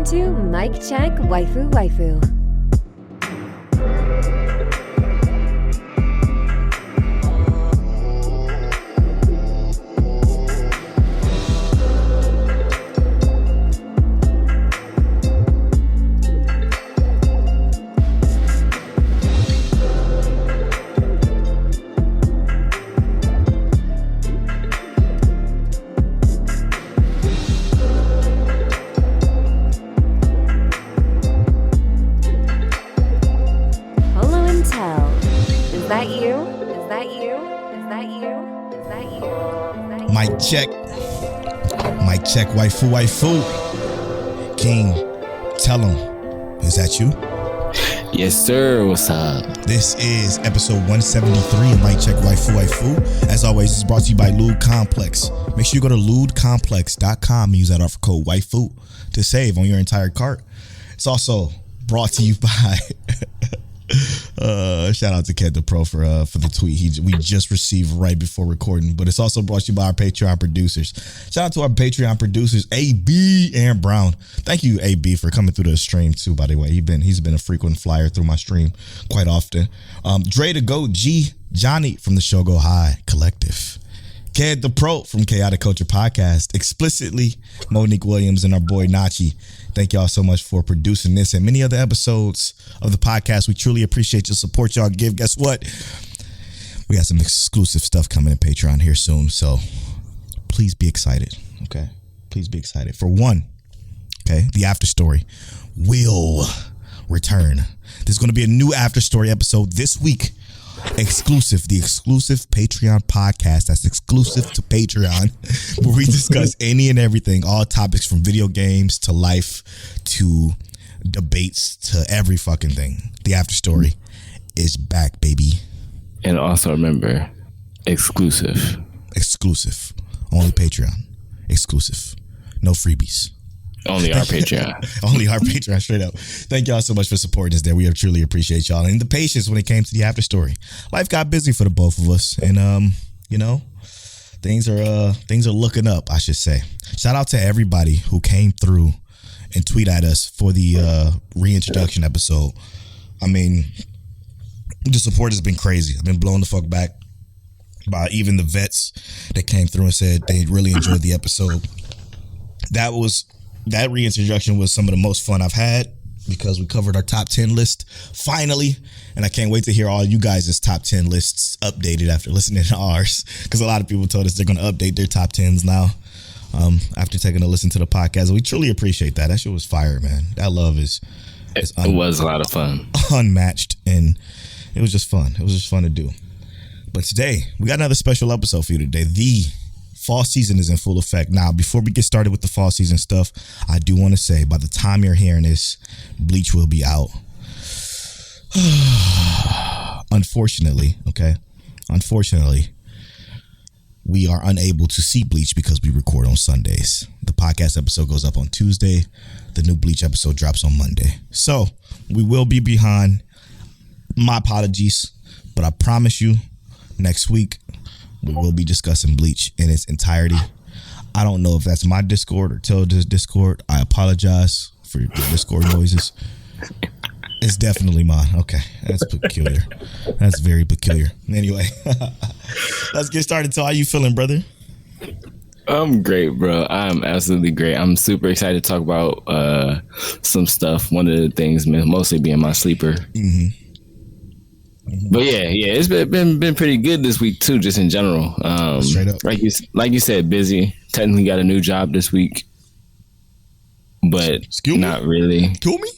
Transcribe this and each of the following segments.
to Mic Check Waifu Waifu. Mic check, waifu, waifu. King, tell him, is that you? Yes, sir. What's up? This is episode 173 of Mic Check, waifu, waifu. As always, it's brought to you by Lewd Complex. Make sure you go to lewdcomplex.com and use that offer code waifu to save on your entire cart. It's also brought to you by shout out to Ked the Pro for the tweet we just received right before recording. But it's also brought to you by our Patreon producers. Shout out to our Patreon producers, AB and Brown. Thank you, AB, for coming through the stream too, by the way. He's been a frequent flyer through my stream quite often. Dre the Goat G, Johnny from the Show Go High Collective, Ked the Pro from Chaotic Culture Podcast, explicitly Monique Williams, and our boy Nachi. Thank y'all so much for producing this and many other episodes of the podcast. We truly appreciate your support y'all give. Guess what? We got some exclusive stuff coming in Patreon here soon. So please be excited. Okay. Please be excited. For one, okay, the after story will return. There's going to be a new after story episode this week. The exclusive Patreon podcast that's exclusive to Patreon, where we discuss any and everything, all topics from video games to life to debates to every fucking thing. The after story is back, baby. And also remember, exclusive, only Patreon, exclusive, no freebies. Only our Patreon. Only our Patreon, straight up. Thank y'all so much for supporting us there. We truly appreciate y'all and the patience when it came to the after story. Life got busy for the both of us, and things are looking up, I should say. Shout out to everybody who came through and tweet at us for the reintroduction episode. I mean, the support has been crazy. I've been blown the fuck back by even the vets that came through and said they really enjoyed the episode. That reintroduction was some of the most fun I've had because we covered our top 10 list finally. And I can't wait to hear all you guys' top 10 lists updated after listening to ours. Because a lot of people told us they're going to update their top 10s now after taking a listen to the podcast. We truly appreciate that. That shit was fire, man. That love it was a lot of fun. Unmatched. And it was just fun. It was just fun to do. But today, we got another special episode for you today. The fall season is in full effect. Now, before we get started with the fall season stuff, I do want to say, by the time you're hearing this, Bleach will be out. Unfortunately, we are unable to see Bleach because we record on Sundays. The podcast episode goes up on Tuesday. The new Bleach episode drops on Monday. So, we will be behind. My apologies, but I promise you, next week, we will be discussing Bleach in its entirety. I don't know if that's my Discord or Tilda's Discord. I apologize for the Discord noises. It's definitely mine. Okay, that's peculiar. That's very peculiar. Anyway, let's get started. So, how you feeling, brother? I'm great, bro. I'm absolutely great. I'm super excited to talk about some stuff. One of the things mostly being my sleeper. Mm-hmm. But yeah, it's been pretty good this week too, just in general. Straight up, like you said, busy. Technically got a new job this week, but not really. Kill me?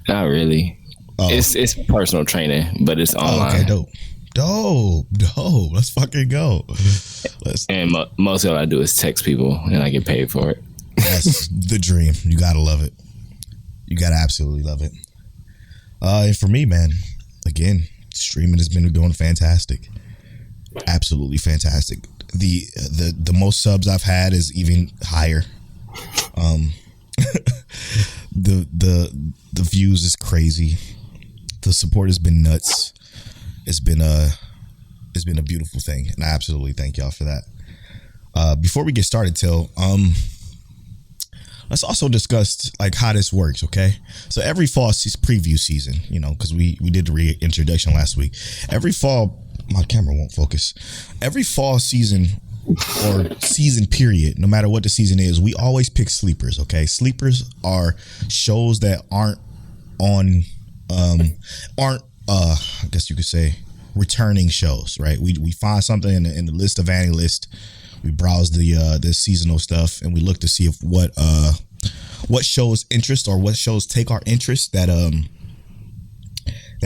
Not really. Oh. It's personal training, but it's online. Okay, dope. Let's fucking go. And mostly all I do is text people, and I get paid for it. That's the dream. You gotta love it. You gotta absolutely love it. And for me, man, again, streaming has been doing fantastic. Absolutely fantastic. The most subs I've had is even higher. The views is crazy. The support has been nuts. It's been a beautiful thing, and I absolutely thank y'all for that. Before we get started, Till, let's also discuss like how this works. Okay, so every fall preview season, you know, because we did the reintroduction last week. Every fall, my camera won't focus. Every fall season or season period, no matter what the season is, we always pick sleepers. Okay, sleepers are shows that aren't on, I guess you could say, returning shows. Right? We find something in the list of any list. We browse the seasonal stuff and we look to see if what shows interest or what shows take our interest that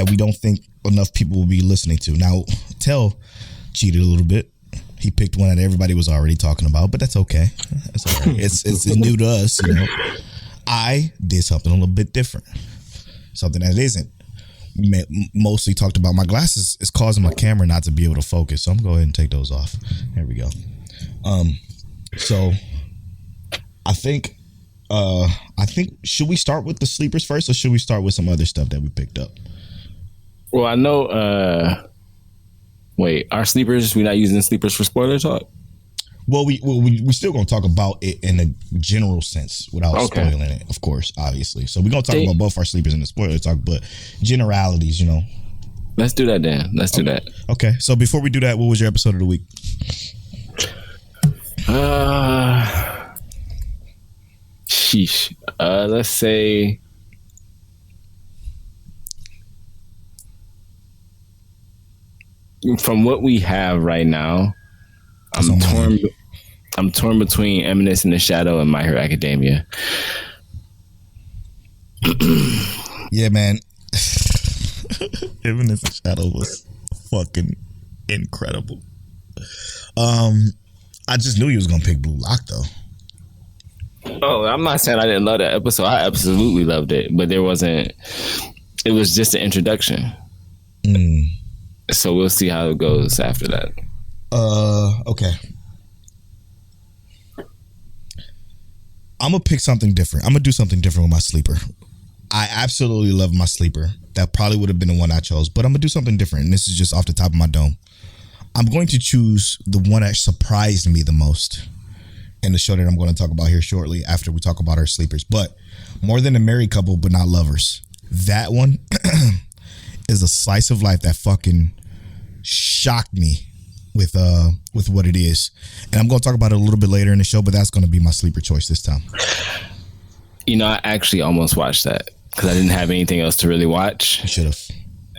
we don't think enough people will be listening to. Now, Telle cheated a little bit. He picked one that everybody was already talking about, but that's okay. That's all right. It's new to us, you know. I did something a little bit different, something that isn't mostly talked about. My glasses is causing my camera not to be able to focus, so I'm gonna go ahead and take those off. There we go. So I think should we start with the sleepers first, or should we start with some other stuff that we picked up? Well, I know. Wait, our sleepers? We're not using sleepers for spoiler talk. Well, we still gonna talk about it in a general sense without spoiling it, of course, obviously. So we're gonna talk about both our sleepers in the spoiler talk, but generalities, you know. Let's do that then. Let's do that. Okay. So before we do that, what was your episode of the week? Sheesh. Let's say. From what we have right now, I'm torn between Eminence in the Shadow and My Hero Academia. Yeah, man. Eminence in the Shadow was fucking incredible. I just knew you was gonna pick Blue Lock though. Oh, I'm not saying I didn't love that episode. I absolutely loved it, but it was just an introduction. So we'll see how it goes after that. Okay. I'm gonna pick something different. I'm gonna do something different with my sleeper. I absolutely love my sleeper. That probably would have been the one I chose, but I'm gonna do something different. And this is just off the top of my dome. I'm going to choose the one that surprised me the most in the show that I'm going to talk about here shortly after we talk about our sleepers. But More Than a Married Couple, But Not Lovers. That one is a slice of life that fucking shocked me with what it is. And I'm going to talk about it a little bit later in the show, but that's going to be my sleeper choice this time. You know, I actually almost watched that because I didn't have anything else to really watch. You should have.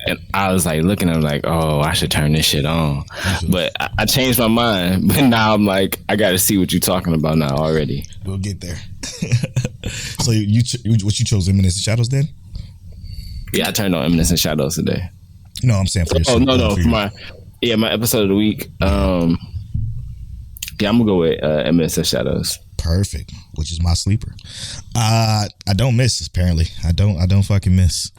And I was like looking, I'm like, oh, I should turn this shit on. But I changed my mind. But now I'm like, I got to see what you're talking about now already. We'll get there. So you chose Eminence and Shadows then? Yeah, I turned on Eminence and Shadows today. No, I'm saying for yourself. Oh, no. For my episode of the week. I'm going to go with Eminence and Shadows. Perfect, which is my sleeper. I don't miss, apparently. I don't fucking miss.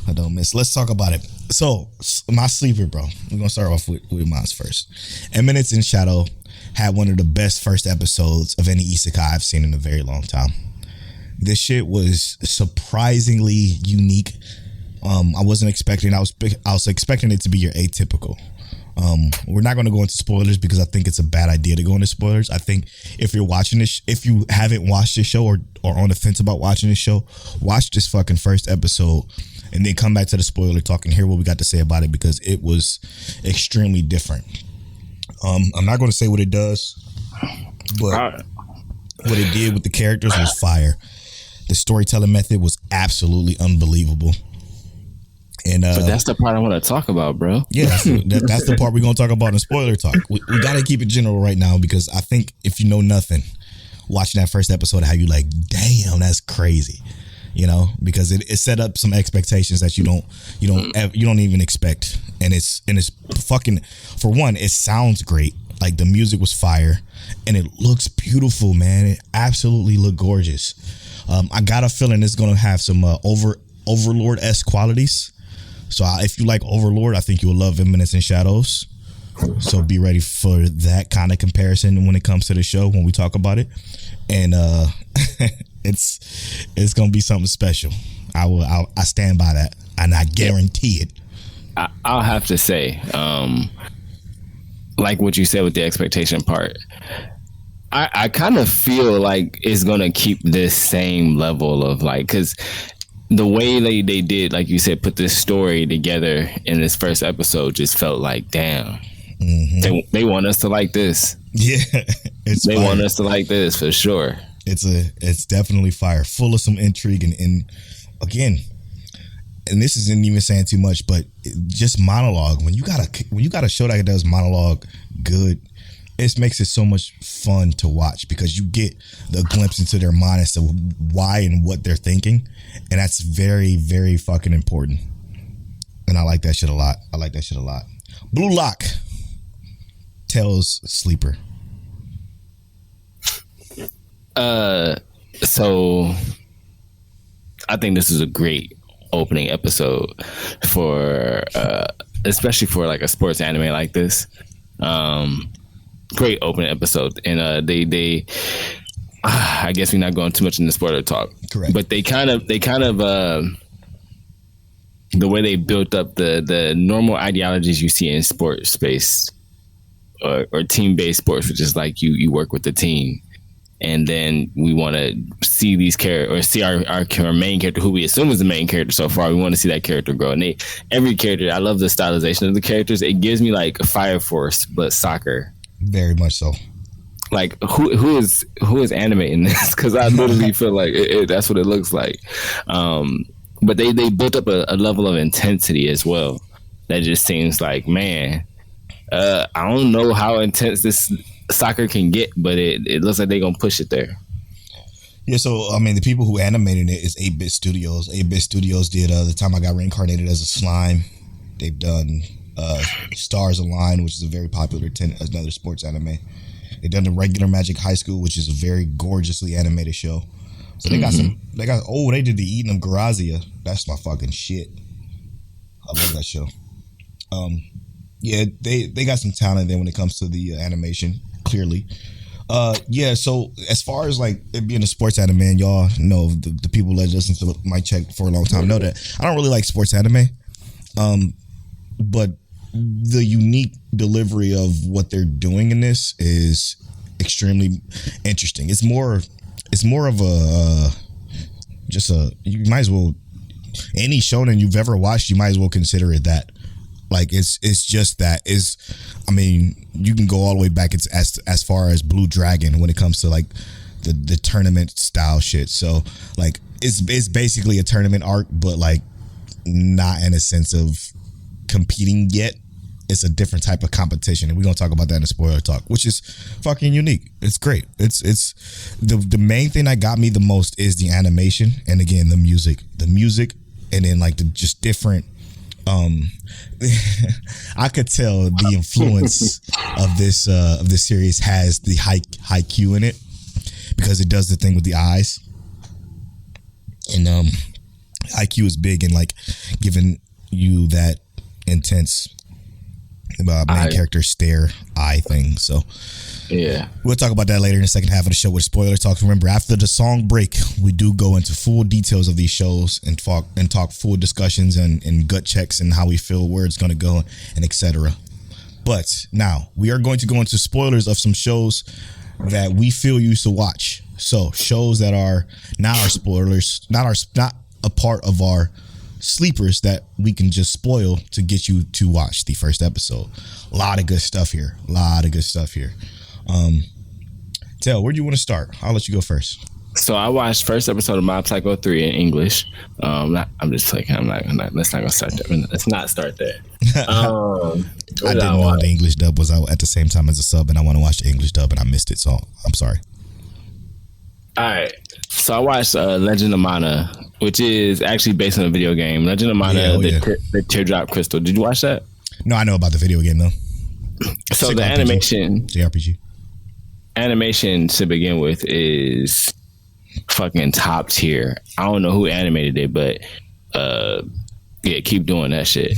I don't miss. Let's talk about it. So, my sleeper, bro. We're going to start off with mine first. Eminence in Shadow had one of the best first episodes of any isekai I've seen in a very long time. This shit was surprisingly unique. I wasn't expecting. I was expecting it to be your atypical. We're not going to go into spoilers because I think it's a bad idea to go into spoilers. I think if you're watching this, if you haven't watched this show or on the fence about watching this show, watch this fucking first episode and then come back to the spoiler talk and hear what we got to say about it because it was extremely different. I'm not going to say what it does, but what it did with the characters was fire. The storytelling method was absolutely unbelievable. And but that's the part I want to talk about, bro. Yeah, that's the part we're going to talk about in spoiler talk. We got to keep it general right now because I think if you know nothing, watching that first episode, how you like, damn, that's crazy, you know, because it set up some expectations that you don't even expect, and it's fucking, for one, it sounds great, like the music was fire, and it looks beautiful, man. It absolutely looked gorgeous. I got a feeling it's going to have some Overlord-esque qualities. So if you like Overlord, I think you'll love Eminence and Shadows. So be ready for that kind of comparison when it comes to the show when we talk about it. And it's gonna be something special. I stand by that, and I guarantee it. I'll have to say, like what you said with the expectation part. I kind of feel like it's gonna keep this same level of like, because the way they did, like you said, put this story together in this first episode just felt like, damn, they want us to like this. Yeah, they want us to like this for sure. It's definitely fire, full of some intrigue and again, and this isn't even saying too much, but just monologue. When you got a show that does monologue good, it makes it so much fun to watch because you get the glimpse into their mind as to why and what they're thinking, and that's very, very fucking important. And I like that shit a lot. Blue Lock, Telle's sleeper. So I think this is a great opening episode for especially for like a sports anime like this. Great opening episode, and they I guess we're not going too much into spoiler talk. Correct. But they kind of the way they built up the normal ideologies you see in sports space or team based sports, which is like you work with the team. And then we want to see these characters, or see our main character, who we assume is the main character so far. We want to see that character grow. And every character, I love the stylization of the characters. It gives me like Fire Force, but soccer. Very much so. Like who is animating this? Because I literally feel like that's what it looks like. But they built up a level of intensity as well. That just seems like, man, I don't know how intense this soccer can get, but it looks like they're gonna push it there. Yeah, so I mean, the people who animated it is 8-Bit Studios. 8-Bit Studios did The Time I Got Reincarnated as a Slime. They've done Stars Align, which is a very popular another sports anime. They've done The Regular Magic High School, which is a very gorgeously animated show. So they got they did the Eden of Garazia. That's my fucking shit. I love that show. Yeah, they got some talent there when it comes to the animation, clearly. Yeah, so as far as like it being a sports anime, and y'all know, the people that listen to my check for a long time know that I don't really like sports anime. But the unique delivery of what they're doing in this is extremely interesting. It's more of a you might as well, any shonen you've ever watched, you might as well consider it that. Like it's just that is, I mean, you can go all the way back as far as Blue Dragon when it comes to like the tournament style shit. So like it's basically a tournament arc, but like not in a sense of competing yet. It's a different type of competition, and we're gonna talk about that in the spoiler talk, which is fucking unique. It's great. It's the main thing that got me the most is the animation, and again the music, and then like the just different. I could tell the influence of this series has the haiku in it because it does the thing with the eyes, and haiku is big in like giving you that intense main character stare eye thing. So yeah, we'll talk about that later in the second half of the show with spoiler talk. Remember, after the song break, we do go into full details of these shows and talk full discussions and gut checks and how we feel where it's going to go and etc. But now we are going to go into spoilers of some shows that we feel you should watch. So shows that are not our spoilers, not a part of our sleepers that we can just spoil to get you to watch the first episode. A lot of good stuff here. Tell, where do you want to start? I'll let you go first. So I watched first episode of Mob Psycho 3 in English. I'm just like, let's not go start there. Let's not start there. I didn't know the English dub was out at the same time as the sub, and I want to watch the English dub, and I missed it, so I'm sorry. All right. So I watched Legend of Mana, which is actually based on a video game. Legend of Mana, the Teardrop Crystal. Did you watch that? No, I know about the video game, though. So the animation... JRPG. Animation, to begin with, is fucking top tier. I don't know who animated it, but yeah, keep doing that shit.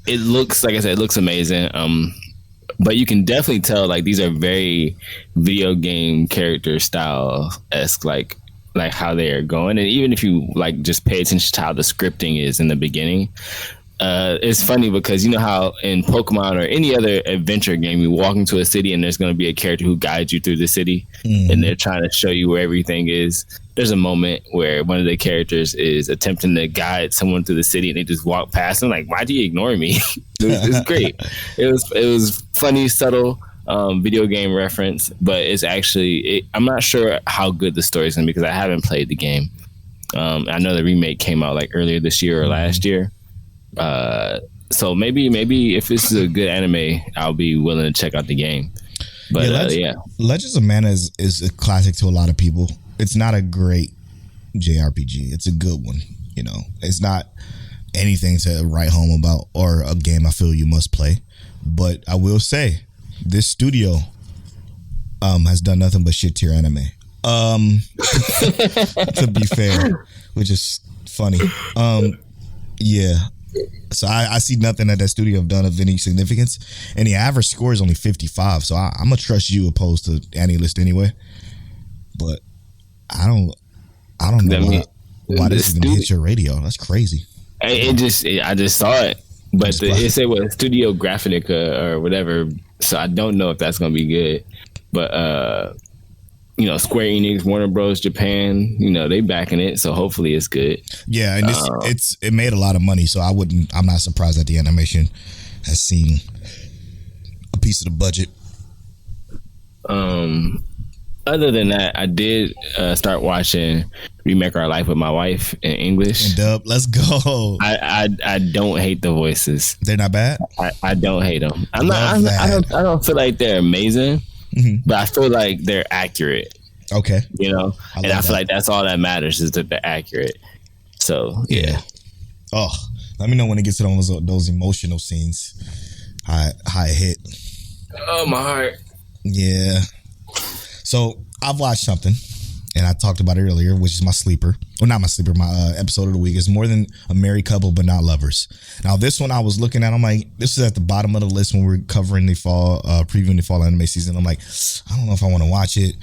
It looks, like I said, it looks amazing. But you can definitely tell like these are very video game character style-esque, like how they are going. And even if you like just pay attention to how the scripting is in the beginning, it's funny because you know how in Pokemon or any other adventure game, you walk into a city and there's going to be a character who guides you through the city, and they're trying to show you where everything is. There's a moment where one of the characters is attempting to guide someone through the city, and they just walk past them like, "Why do you ignore me?" It's great. It was funny, subtle. Video game reference, but it's actually I'm not sure how good the story is going to be because I haven't played the game. I know the remake came out like earlier this year or last year. So maybe if this is a good anime, I'll be willing to check out the game. But Legends of Mana is a classic to a lot of people. It's not a great JRPG. It's a good one. You know, it's not anything to write home about or a game I feel you must play. But I will say, this studio has done nothing but shit tier anime. To be fair, which is funny. Yeah. So I see nothing that studio have done of any significance, and the average score is only 55. So I'm gonna trust you opposed to AniList anyway. But I don't know why this even hit your radio. That's crazy. I just saw it, but it said what Studio Graphica or whatever. So I don't know if that's gonna be good, but Square Enix, Warner Bros. Japan, they backing it, so hopefully it's good. Yeah, and it made a lot of money, so I'm not surprised that the animation has seen a piece of the budget. Other than that, I did start watching Remake Our Life with my wife in English. And dub, let's go. I don't hate the voices. They're not bad. I don't hate them. I don't feel like they're amazing, but I feel like they're accurate. Okay. I feel like that's all that matters is that they're accurate. So yeah. Oh, let me know when it gets to those emotional scenes. How it hit. Oh, my heart. Yeah. So I've watched something, and I talked about it earlier, which is my sleeper. Well, not my sleeper, my episode of the week. It's More Than a Married Couple, But Not Lovers. Now, this one I was looking at, I'm like, this is at the bottom of the list when we were covering the fall, previewing the fall anime season. I'm like, I don't know if I want to watch it.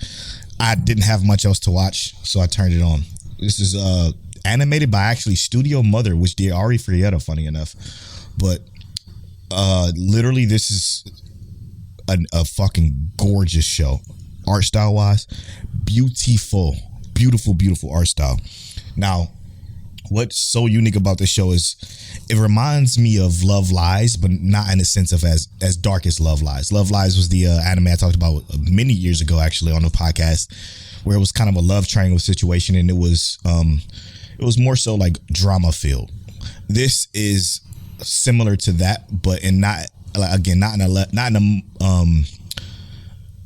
I didn't have much else to watch, so I turned it on. This is animated by actually Studio Mother, which did Ari Frietta, funny enough. But literally, this is a fucking gorgeous show. Art style wise, beautiful art style. Now, what's so unique about this show is it reminds me of Love Lies, but not in the sense of as dark as Love Lies. Love Lies was the anime I talked about many years ago, actually, on the podcast, where it was kind of a love triangle situation, and it was more so like drama filled. This is similar to that, but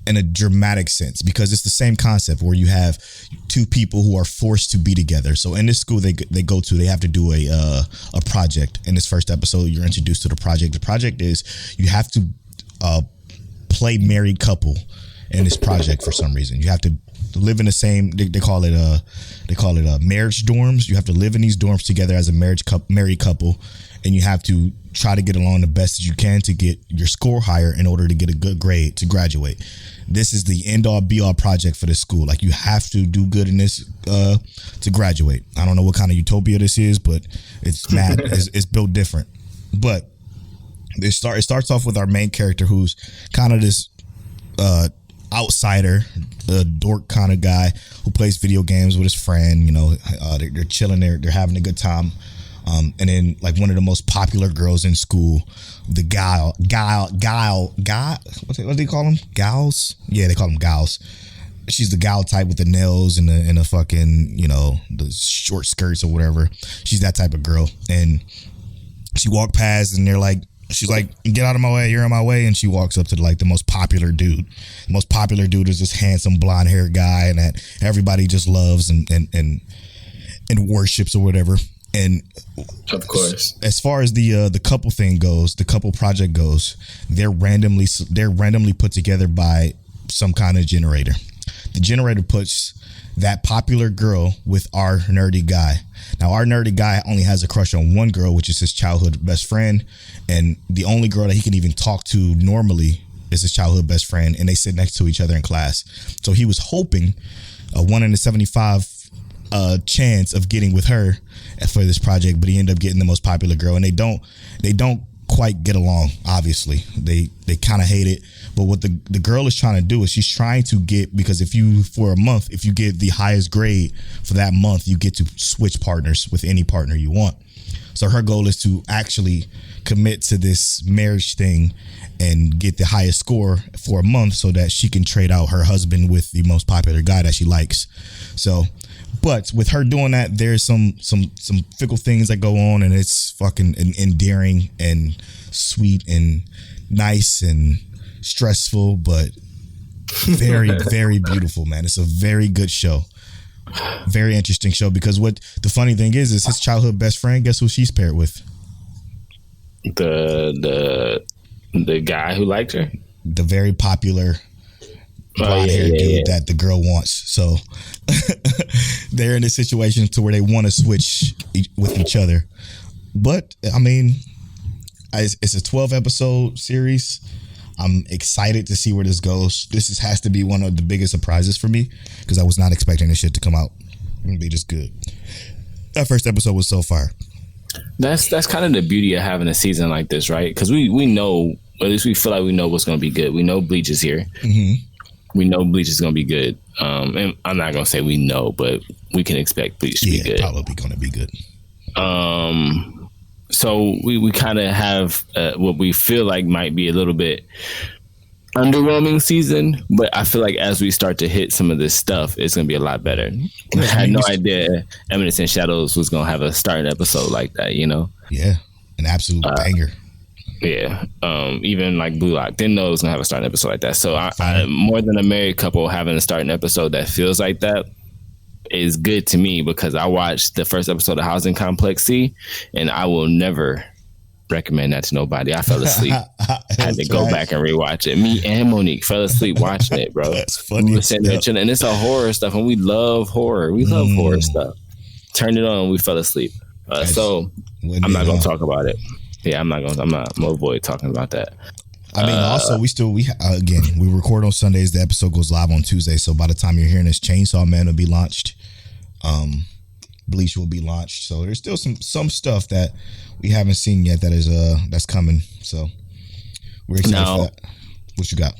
in a dramatic sense, because it's the same concept where you have two people who are forced to be together. So in this school they go to, they have to do a project. In this first episode, you're introduced to the project. The project is you have to play married couple in this project for some reason. You have to live in the same. They call it marriage dorms. You have to live in these dorms together as a married couple, and you have to try to get along the best as you can to get your score higher in order to get a good grade to graduate. This is the end all be all project for this school. Like, you have to do good in this to graduate. I don't know what kind of utopia this is, but it's mad. It's built different. But it starts off with our main character, who's kind of this outsider, a dork kind of guy who plays video games with his friend. They're chilling there, they're having a good time. And then, like, one of the most popular girls in school, the guile, what do they call them? Gals? Yeah, they call them gals. She's the gal type with the nails and the fucking, the short skirts or whatever. She's that type of girl. And she walked past, and she's like, get out of my way, you're in my way. And she walks up to the most popular dude. The most popular dude is this handsome blonde haired guy, and that everybody just loves and worships or whatever. And of course, as far as the couple thing goes, the couple project goes, they're randomly put together by some kind of generator. The generator puts that popular girl with our nerdy guy. Now, our nerdy guy only has a crush on one girl, which is his childhood best friend, and the only girl that he can even talk to normally is his childhood best friend, and they sit next to each other in class. So he was hoping a 1 in 75 chance of getting with her for this project, but he ended up getting the most popular girl, and they don't quite get along. Obviously, they kind of hate it. But what the girl is trying to do is she's trying to get, because if you get the highest grade for that month, you get to switch partners with any partner you want. So her goal is to actually commit to this marriage thing and get the highest score for a month so that she can trade out her husband with the most popular guy that she likes. So, but with her doing that, there's some fickle things that go on, and it's fucking endearing and sweet and nice and stressful, but very, very beautiful, man. It's a very good show. Very interesting show, because what the funny thing is his childhood best friend, guess who she's paired with? The guy who liked her? The very popular blonde-haired dude that the girl wants. So they're in a situation to where they want to switch with each other. But I mean, it's a 12-episode series. I'm excited to see where this goes. This has to be one of the biggest surprises for me, because I was not expecting this shit to come out and be just good. That first episode was so fire. That's kind of the beauty of having a season like this, right? Because we know, or at least we feel like we know what's going to be good. We know Bleach is here. Mm-hmm. We know Bleach is going to be good. And I'm not going to say we know, but we can expect Bleach to be good. Yeah, probably going to be good. So we kind of have what we feel like might be a little bit underwhelming season, but I feel like as we start to hit some of this stuff, it's going to be a lot better. I had no idea Eminence and Shadows was going to have a starting episode like that, you know? Yeah, an absolute banger. Yeah, even like Blue Lock, didn't know it was going to have a starting episode like that. So I more than a married couple having a starting episode that feels like that is good to me, because I watched the first episode of Housing Complex C, and I will never recommend that to nobody. I fell asleep. I had to go back and rewatch it. Me and Monique fell asleep watching it, bro. That's funny. We were sitting there chilling, and it's a horror stuff, and we love horror. We love horror stuff. Turned it on, and we fell asleep. So I'm not gonna talk about it. Yeah, I'm gonna avoid talking about that. I mean, also we record on Sundays. The episode goes live on Tuesday. So by the time you're hearing this, Chainsaw Man will be launched. Bleach will be launched. So there's still some stuff that we haven't seen yet that is that's coming. So we're excited for that. What you got?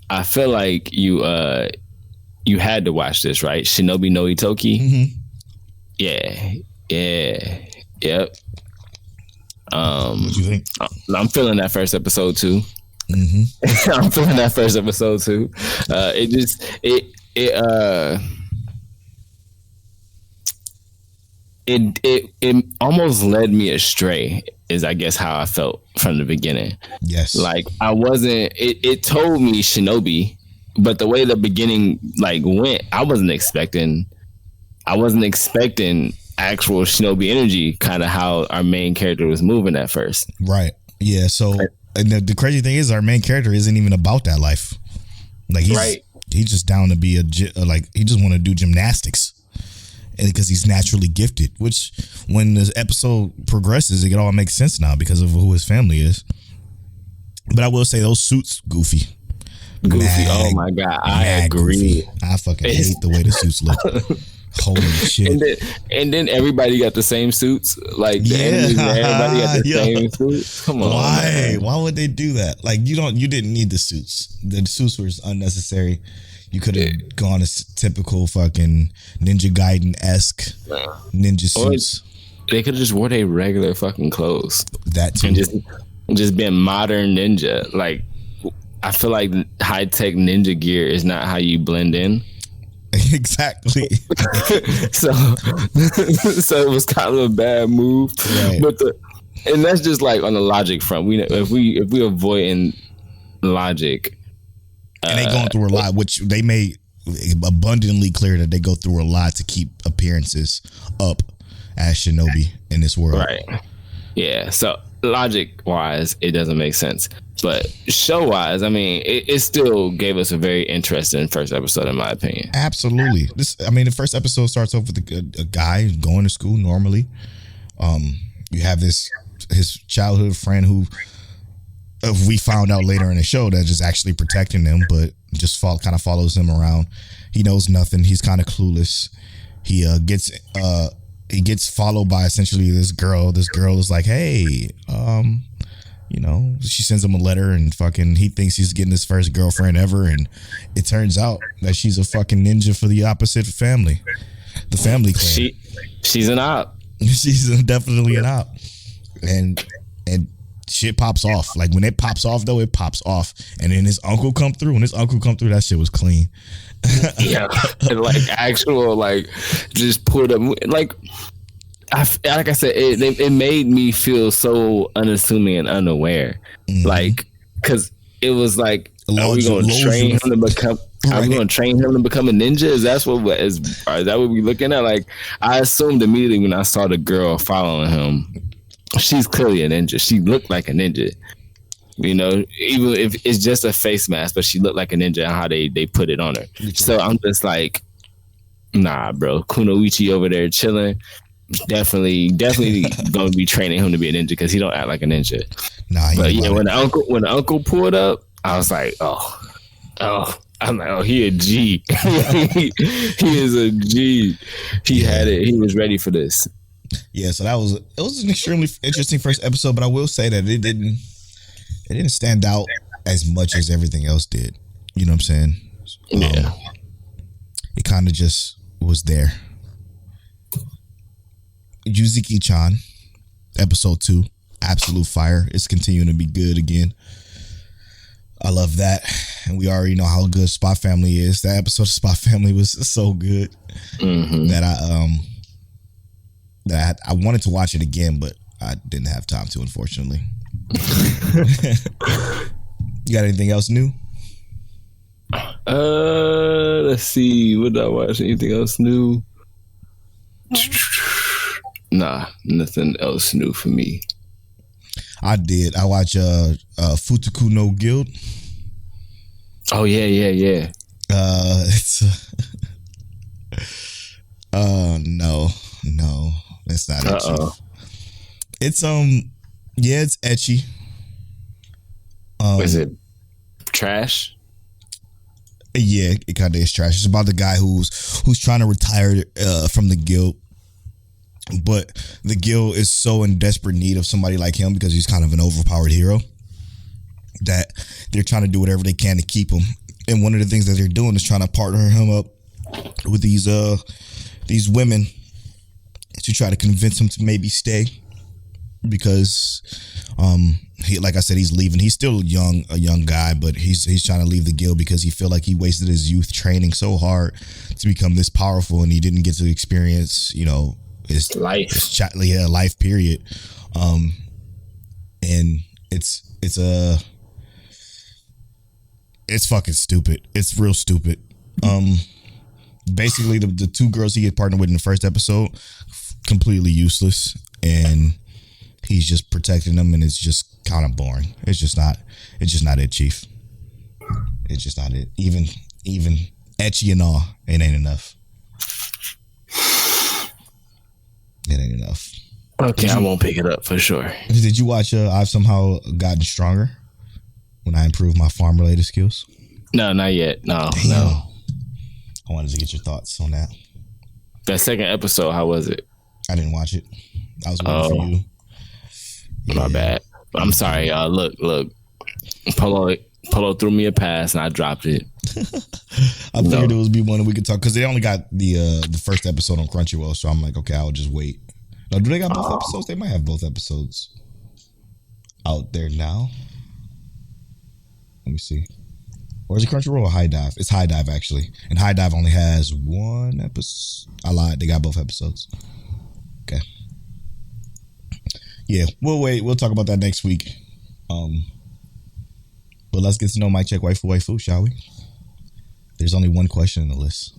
I feel like you had to watch this, right? Shinobi no Itoki. Mm-hmm. Yep. What you think? I'm feeling that first episode too. Mm-hmm. I'm feeling that first episode too. It almost led me astray, is I guess how I felt from the beginning. Yes. Like I wasn't, it told me Shinobi, but the way the beginning like went, I wasn't expecting actual Shinobi energy, kind of how our main character was moving at first. Right. Yeah. So, and the crazy thing is, our main character isn't even about that life. Like he's just down to be he just want to do gymnastics, and because he's naturally gifted. Which, when the episode progresses, it all makes sense now because of who his family is. But I will say those suits goofy. Oh my god, I agree. Goofy. I fucking hate the way the suits look. Holy shit. And then everybody got the same suits. Like the enemies, everybody got the same suits. Come on. Why? Man. Why would they do that? Like you didn't need the suits. The suits were unnecessary. You could have gone as typical fucking Ninja Gaiden-esque ninja suits. They could have just wore their regular fucking clothes. That too. And just been modern ninja. Like I feel like high-tech ninja gear is not how you blend in. Exactly. so it was kind of a bad move, right. But and that's just like on the logic front. We if we avoiding logic, and they going through a lot, which they made abundantly clear that they go through a lot to keep appearances up as Shinobi in this world. Right. Yeah. So logic wise, it doesn't make sense. But show wise, I mean, it still gave us a very interesting first episode, in my opinion. Absolutely. The first episode starts off with a guy going to school normally. You have his childhood friend who we found out later in the show that is actually protecting him, but just kind of follows him around. He knows nothing. He's kind of clueless. He gets followed by essentially this girl. This girl is like, hey, she sends him a letter and fucking he thinks he's getting his first girlfriend ever, and it turns out that she's a fucking ninja for the opposite family, the family clan. She's an op. She's definitely an op, and shit pops off. Like when it pops off though, it pops off, and then his uncle come through. When his uncle come through, that shit was clean. Yeah, like actual like just put him like. Like I said, it made me feel so unassuming and unaware, like because it was like, are we going to train him to become? Are we going to train him to become a ninja? Is that what we looking at? Like I assumed immediately when I saw the girl following him, she's clearly a ninja. She looked like a ninja, even if it's just a face mask, but she looked like a ninja and how they put it on her. So I'm just like, nah, bro, Kunoichi over there chilling. Definitely gonna be training him to be a ninja because he don't act like a ninja. Nah, but yeah, when the uncle pulled up, I was like, I'm like, he a G. He is a G. He had it. He was ready for this. Yeah, so it was an extremely interesting first episode, but I will say that it didn't stand out as much as everything else did. You know what I'm saying? Yeah. It kind of just was there. Yuziki-chan, episode 2, absolute fire. It's continuing to be good again. I love that, and we already know how good Spy Family is. That episode of Spy Family was so good that I wanted to watch it again, but I didn't have time to, unfortunately. You got anything else new? Let's see. What did I watch? Anything else new? Nah, nothing else new for me. I did. I watched Futoku no Guild. Oh yeah. It's no, it's not etchy. It's it's etchy. Is it trash? Yeah, it kind of is trash. It's about the guy who's trying to retire from the guild. But the guild is so in desperate need of somebody like him because he's kind of an overpowered hero that they're trying to do whatever they can to keep him. And one of the things that they're doing is trying to partner him up with these women to try to convince him to maybe stay because he, like I said, he's leaving. He's still a young guy, but he's trying to leave the guild because he feel like he wasted his youth training so hard to become this powerful, and he didn't get to experience, his life period. And it's fucking stupid. It's real stupid. Basically the two girls he get partnered with in the first episode, completely useless, and he's just protecting them, and it's just kind of boring. It's just not it, Chief. It's just not it. Even etchy and all, it ain't enough. It ain't enough. Okay, I won't pick it up for sure. Did you watch I've Somehow Gotten Stronger when I improved my farm related skills? No, not yet. No. I wanted to get your thoughts on that. That second episode, how was it? I didn't watch it. I was waiting for you. My bad. I'm sorry, y'all. Look. Polo threw me a pass and I dropped it. I figured it would be one that we could talk because they only got the first episode on Crunchyroll, so I'm like, okay, I'll just wait. Now, do they got both episodes? They might have both episodes out there now. Let me see. Or is it Crunchyroll or High Dive? It's High Dive, actually. And High Dive only has one episode. I lied. They got both episodes. Okay. Yeah, we'll wait. We'll talk about that next week. But let's get to know Mic Check Waifu, shall we? There's only one question in the list.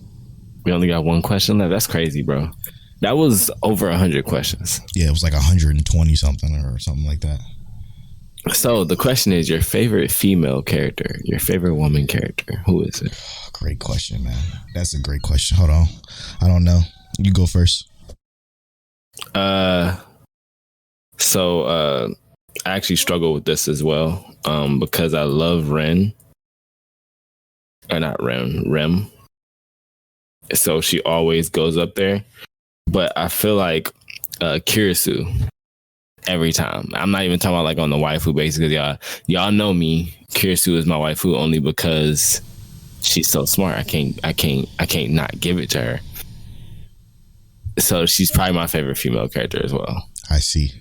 We only got one question left? That's crazy, bro. That was over 100 questions. Yeah, it was like 120 something or something like that. So the question is your favorite female character, your favorite woman character. Who is it? Great question, man. That's a great question. Hold on. I don't know. You go first. So I actually struggle with this as well because I love Ren. Or not Ren, Rem. so she always goes up there. But I feel like Kirisu every time. I'm not even talking about like on the waifu basis, because y'all know me. Kirisu is my waifu only because she's so smart. I can't not give it to her. So she's probably my favorite female character as well. I see.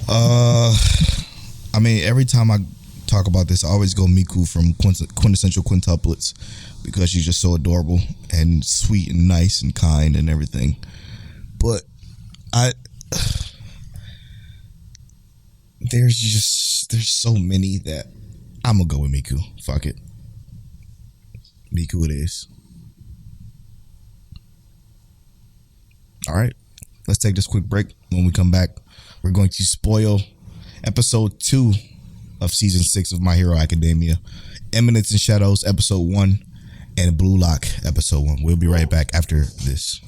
I mean, every time I talk about this, I always go Miku from Quintessential Quintuplets, because she's just so adorable and sweet and nice and kind and everything. But there's so many that I'm gonna go with Miku. Fuck it, Miku it is. All right, let's take this quick break. When we come back, we're going to spoil episode 2 of season 6 of My Hero Academia, Eminence and Shadows episode 1, and Blue Lock episode 1. We'll be right back after this.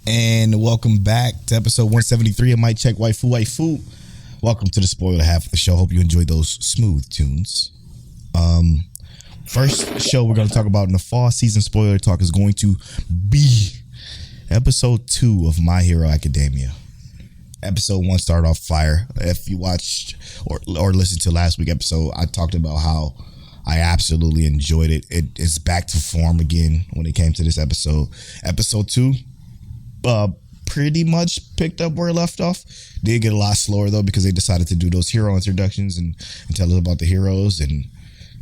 And welcome back to episode 173 of Mic Check Waifu. Welcome to the spoiler half of the show. Hope you enjoyed those smooth tunes. First show we're going to talk about in the fall season spoiler talk is going to be episode 2 of My Hero Academia. Episode 1 started off fire. If you watched or listened to last week's episode, I talked about how I absolutely enjoyed it. It's back to form again when it came to this episode. Episode 2, pretty much picked up where it left off. Did get a lot slower though because they decided to do those hero introductions and tell us about the heroes, and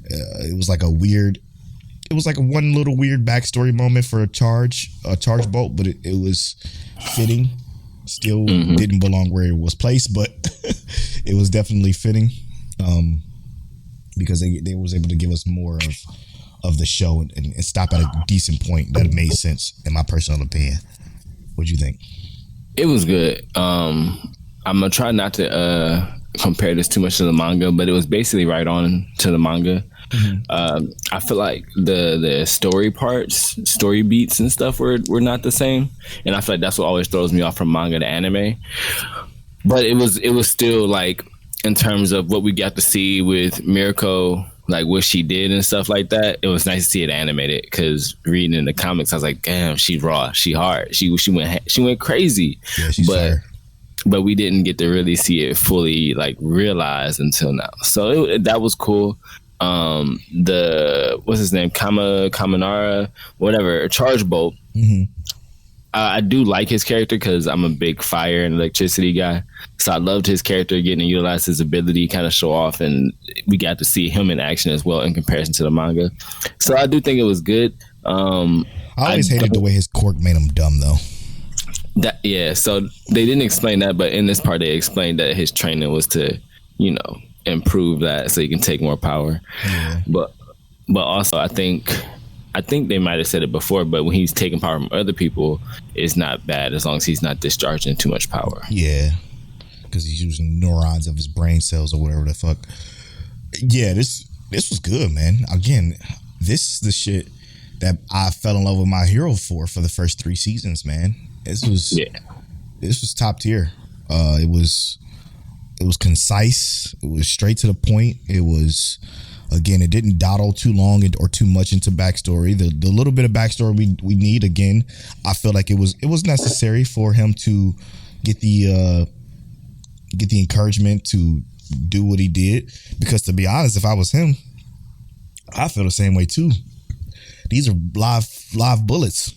it was like a one little weird backstory moment for a charge bolt, but it was fitting. Still didn't belong where it was placed, but it was definitely fitting because they was able to give us more of the show and stop at a decent point that made sense in my personal opinion. What'd you think? It was good. I'm gonna try not to compare this too much to the manga, but it was basically right on to the manga. I feel like the story beats and stuff were not the same, and I feel like that's what always throws me off from manga to anime. But it was still like, in terms of what we got to see with Mirko, like what she did and stuff like that, it was nice to see it animated. Because reading in the comics, I was like, damn, she raw, she hard, she went crazy. Yeah, she's fire. But we didn't get to really see it fully like realized until now. So that was cool. What's his name? Kaminara, whatever, Charge Bolt. I do like his character because I'm a big fire and electricity guy. So I loved his character getting to utilize his ability, kind of show off, and we got to see him in action as well in comparison to the manga. So I do think it was good. I always hated the way his quirk made him dumb though. So they didn't explain that, but in this part they explained that his training was to, improve that so he can take more power. Yeah. But also I think they might have said it before, but when he's taking power from other people, it's not bad as long as he's not discharging too much power. Yeah, because he's using neurons of his brain cells or whatever the fuck. Yeah, this was good, man. Again, this is the shit that I fell in love with My Hero for the first 3 seasons, man. This was top tier. It was concise. It was straight to the point. It was, again, it didn't dawdle too long or too much into backstory. The little bit of backstory we need, again, I feel like it was necessary for him to get the encouragement to do what he did. Because to be honest, if I was him, I feel the same way too. These are live bullets.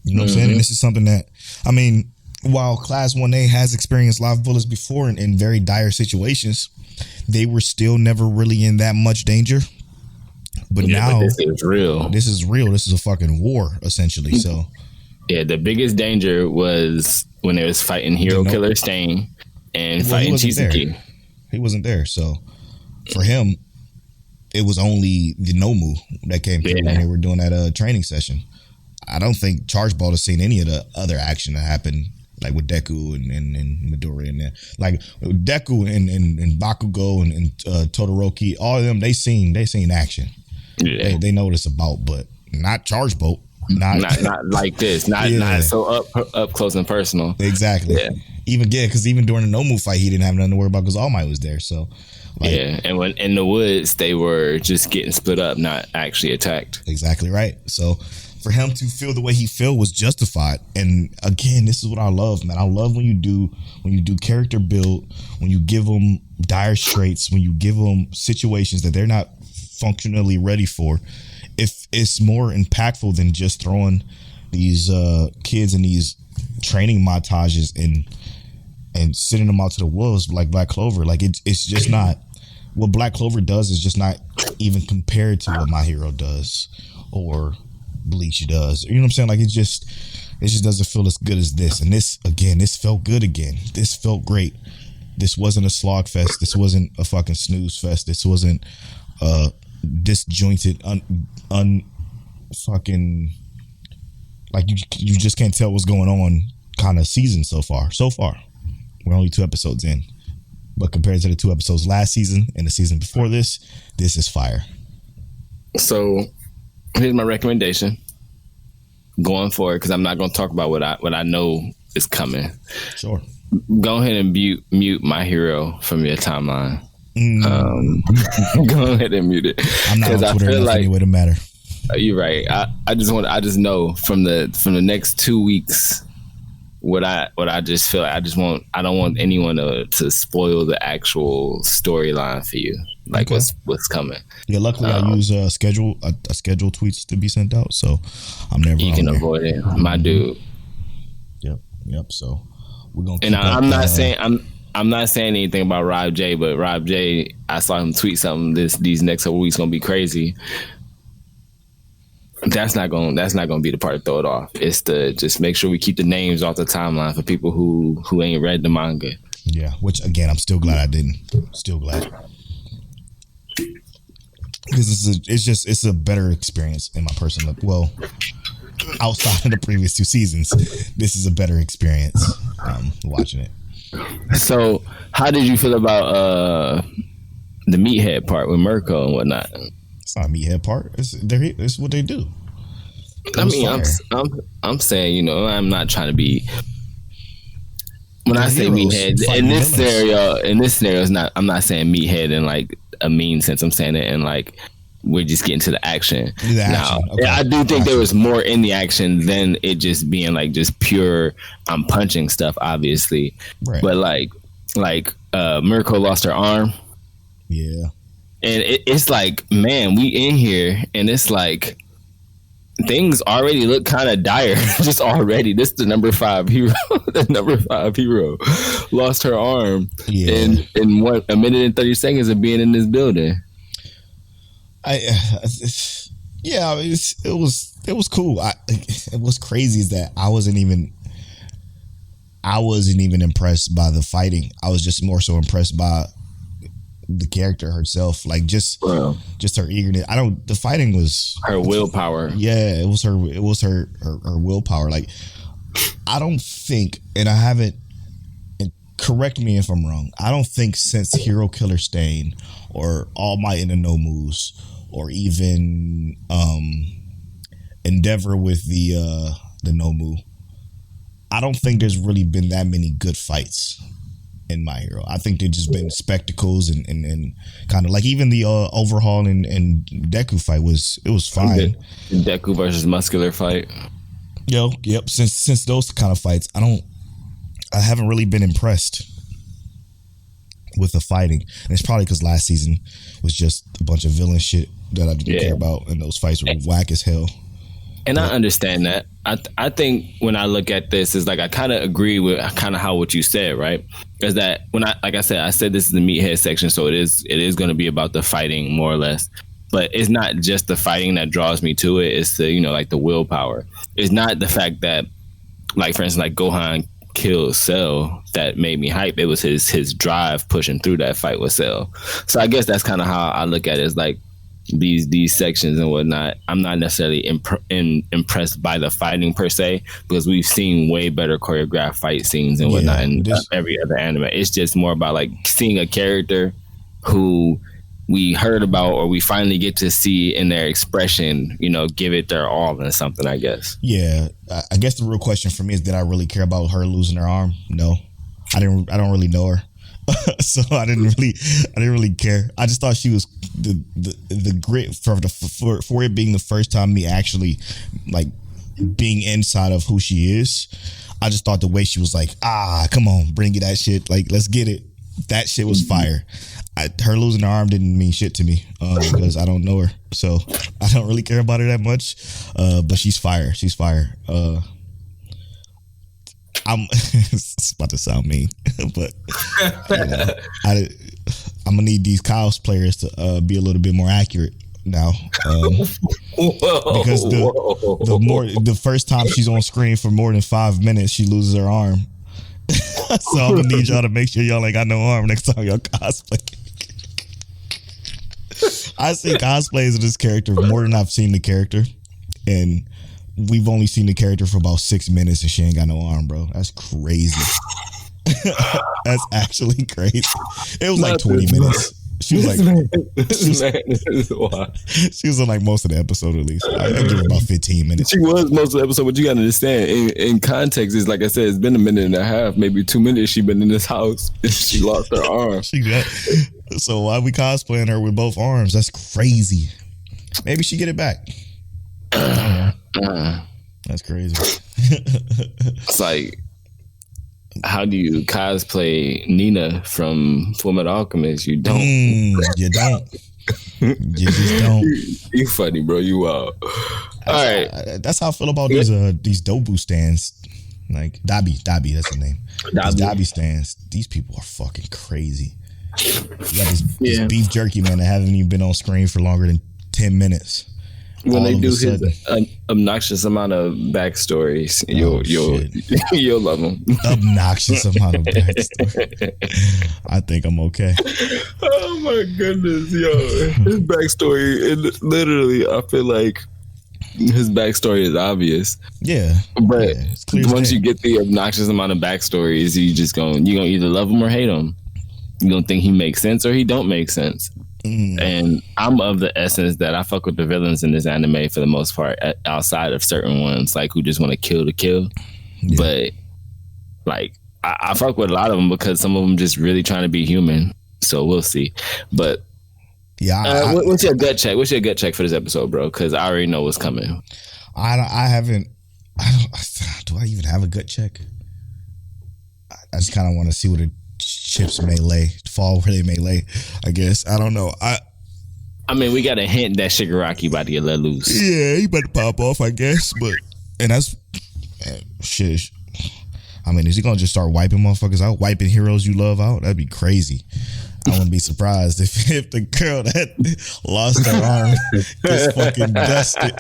You know what I'm saying? And this is something that, I mean, while Class 1A has experienced live bullets before in very dire situations, they were still never really in that much danger. But now this is real. This is real. This is a fucking war, essentially. So yeah, the biggest danger was when they was fighting Hero Killer Stain and fighting Chizuki. He wasn't there. So for him, it was only the Nomu that came through when they were doing that training session. I don't think Charge Ball has seen any of the other action that happened, like with Deku and Midori and there. Like Deku and Bakugo and Todoroki, all of them, they seen action. Yeah. They know what it's about, but not Charge Bolt. Not like this. Not so up close and personal. Exactly. Yeah. Because even during the Nomu fight, he didn't have nothing to worry about because All Might was there. So and when in the woods, they were just getting split up, not actually attacked. Exactly right. So for him to feel the way he felt was justified. And again, this is what I love, man. I love when you do character build, when you give them dire straits, when you give them situations that they're not functionally ready for. If it's more impactful than just throwing these kids in these training montages and sending them out to the wolves like Black Clover. Like it's just not what Black Clover does is just not even compared to what My Hero does or Bleach does. You know what I'm saying? Like it just doesn't feel as good as this. And this felt good again. This felt great. This wasn't a slog fest. This wasn't a fucking snooze fest. This wasn't disjointed fucking like you just can't tell what's going on kind of season so far. We're only 2 episodes in. But compared to the 2 episodes last season and the season before this is fire. So here's my recommendation. going forward, because I'm not going to talk about what I know is coming. Sure. Go ahead and mute My Hero from your timeline. Go ahead and mute it. I'm not on Twitter enough anyway to matter. You're right. I just know from the next 2 weeks what I just feel like I don't want anyone to spoil the actual storyline for you. Like what's coming. Yeah, luckily I use a schedule tweets to be sent out, so I'm never. You can avoid it, my dude. Yep. So we're gonna. And I'm not saying anything about Rob J, but Rob J, I saw him tweet something these next couple weeks gonna be crazy. That's not gonna be the part to throw it off. It's to just make sure we keep the names off the timeline for people who ain't read the manga. Yeah, which again, I'm still glad I didn't. Still glad. Because it's a better experience in my personal, well, outside of the previous 2 seasons, this is a better experience watching it. So how did you feel about the meathead part with Mirko and whatnot? It's not a meathead part. It's what they do. I'm saying, I'm not trying to be. When I say meathead, in this scenario, it's not. I'm not saying meathead in like a mean sense. I'm saying it in like we're just getting to the action. Now, okay. I do think there was more in the action than it just being like just pure. I'm punching stuff, obviously, right. But like Mirko lost her arm. Yeah, and it's like, man, we in here, and it's like. Things already look kind of dire. Just already, this is the number 5 hero. The number 5 hero lost her arm in a minute and 30 seconds of being in this building. It was cool. What's crazy is that I wasn't even impressed by the fighting. I was just more so impressed by the character herself, like just her eagerness. The fighting was her willpower. Yeah, it was her willpower. Like, I don't think, and I haven't, and correct me if I'm wrong, I don't think since Hero Killer Stain or All Might in the No Moves or even Endeavor with the Nomu, I don't think there's really been that many good fights in My Hero. I think they've just been spectacles and kind of like even the Overhaul and Deku fight was fine. Deku versus Muscular fight. Yep. Since those kind of fights, I haven't really been impressed with the fighting, and it's probably because last season was just a bunch of villain shit that I didn't care about, and those fights were whack as hell. And I understand that. I think when I look at this, is like I kind of agree with kind of how what you said, right? Is that when I said this is the meathead section, so it is going to be about the fighting more or less. But it's not just the fighting that draws me to it. It's the like the willpower. It's not the fact that, like for instance, like Gohan killed Cell that made me hype. It was his drive pushing through that fight with Cell. So I guess that's kind of how I look at it. It's like these sections and whatnot. I'm not necessarily impressed by the fighting per se, because we've seen way better choreographed fight scenes and whatnot in every other anime. It's just more about like seeing a character who we heard about or we finally get to see in their expression, give it their all in something, I guess. Yeah, I guess the real question for me is, did I really care about her losing her arm? No, I don't really know her. So I didn't really care. I just thought she was the grit for it being the first time me actually like being inside of who she is. I just thought the way she was like, come on, bring you that shit, like let's get it. That shit was fire. Her losing her arm didn't mean shit to me because I don't know her, so I don't really care about her that much. But she's fire. She's fire. It's about to sound mean, but I'm gonna need these cosplayers to be a little bit more accurate now, because the first time she's on screen for more than 5 minutes, she loses her arm. So I'm gonna need y'all to make sure y'all ain't got no arm next time y'all cosplay. I see cosplays of this character more than I've seen the character, and we've only seen the character for about 6 minutes and she ain't got no arm, bro. That's crazy. That's actually crazy. It was like 20 minutes. She was like, she was on like most of the episode at least. I give her about 15 minutes. She was most of the episode, but you gotta understand, in context, is like I said, it's been a minute and a half, maybe 2 minutes. She been in this house. She lost her arm. So why we cosplaying her with both arms? That's crazy. Maybe she get it back. That's crazy. It's like, how do you cosplay Nina from Fullmetal Alchemist? You don't. You don't. You just don't. You funny, bro. You wild. All right. That's how I feel about these Dobu stands. Like Dabi, that's the name. These Dabi stands. These people are fucking crazy. You got this beef jerky man that haven't even been on screen for longer than 10 minutes. When they do his obnoxious amount of backstories, you'll love them. Obnoxious amount of backstory. I think I'm okay. Oh my goodness, yo! His backstory, literally, I feel like his backstory is obvious. Yeah, but once you get the obnoxious amount of backstories, you gonna either love him or hate him. You gonna think he makes sense or he don't make sense. And I'm of the essence that I fuck with the villains in this anime for the most part, outside of certain ones like who just want to kill to kill. Yeah. But like I fuck with a lot of them because some of them just really trying to be human. So we'll see. But yeah, what's your gut check? What's your gut check for this episode, bro? Because I already know what's coming. Do I even have a gut check? I just kind of want to see what it chips may fall where they may lay, I guess. I don't know. I mean, we got a hint that Shigaraki about to get let loose. Yeah, he about to pop off, I guess. And that's shit. I mean, is he gonna just start wiping motherfuckers out, wiping heroes you love out? That'd be crazy. I wouldn't be surprised if the girl that lost her arm gets fucking dusted.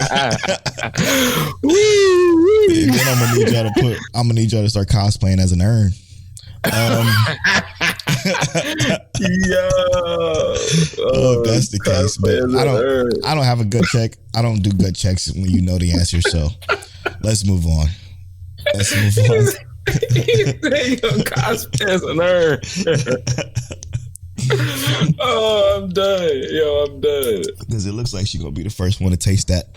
And then I'm gonna need y'all to start cosplaying as an urn. That's the case, but I don't have a gut check. I don't do gut checks when you know the answer. So let's move on. Oh, I'm done. I'm done. Because it looks like she's gonna be the first one to taste that